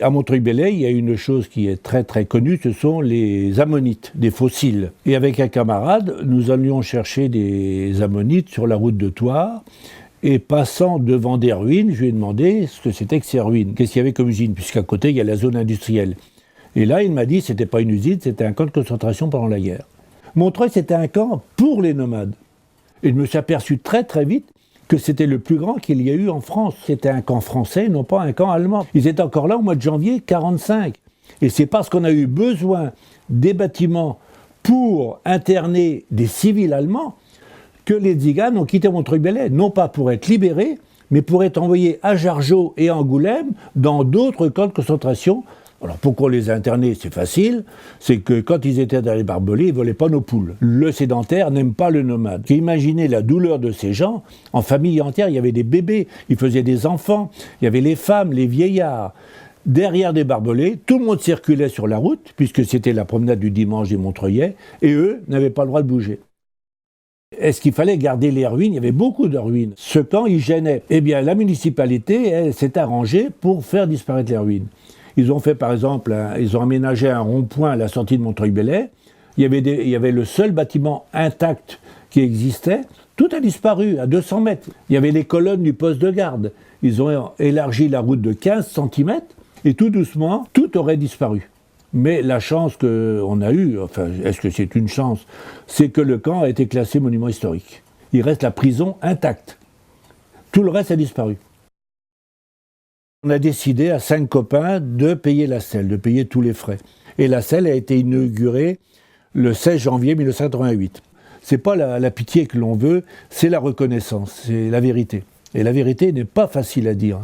À Montreuil-Bellay, il y a une chose qui est très très connue, ce sont les ammonites, des fossiles. Et avec un camarade, nous allions chercher des ammonites sur la route de Thouars. Et passant devant des ruines, je lui ai demandé ce que c'était que ces ruines. Qu'est-ce qu'il y avait comme usine, puisqu'à côté, il y a la zone industrielle. Et là, il m'a dit que ce n'était pas une usine, c'était un camp de concentration pendant la guerre. Montreuil, c'était un camp pour les nomades. Et je me suis aperçu très très vite que c'était le plus grand qu'il y a eu en France. C'était un camp français, non pas un camp allemand. Ils étaient encore là au mois de janvier 1945. Et c'est parce qu'on a eu besoin des bâtiments pour interner des civils allemands que les tziganes ont quitté Montreuil-Bellay. Non pas pour être libérés, mais pour être envoyés à Jargeau et Angoulême dans d'autres camps de concentration. Alors pourquoi les interner, c'est facile, c'est que quand ils étaient dans les barbelés, ils ne volaient pas nos poules. Le sédentaire n'aime pas le nomade. Imaginez la douleur de ces gens, en famille entière, il y avait des bébés, ils faisaient des enfants, il y avait les femmes, les vieillards. Derrière des barbelés, tout le monde circulait sur la route, puisque c'était la promenade du dimanche des Montreuillais, et eux n'avaient pas le droit de bouger. Est-ce qu'il fallait garder les ruines? Il y avait beaucoup de ruines. Ce camp, il gênait. Eh bien, la municipalité, elle, s'est arrangée pour faire disparaître les ruines. Ils ont fait, par exemple, ils ont aménagé un rond-point à la sortie de Montreuil-Bellay. Il y avait le seul bâtiment intact qui existait. Tout a disparu à 200 mètres. Il y avait les colonnes du poste de garde. Ils ont élargi la route de 15 cm et tout doucement, tout aurait disparu. Mais la chance qu'on a eue, enfin, est-ce que c'est une chance, c'est que le camp a été classé monument historique. Il reste la prison intacte. Tout le reste a disparu. On a décidé à 5 copains de payer la selle, de payer tous les frais. Et la selle a été inaugurée le 16 janvier 1988. C'est pas la pitié que l'on veut, c'est la reconnaissance, c'est la vérité. Et la vérité n'est pas facile à dire.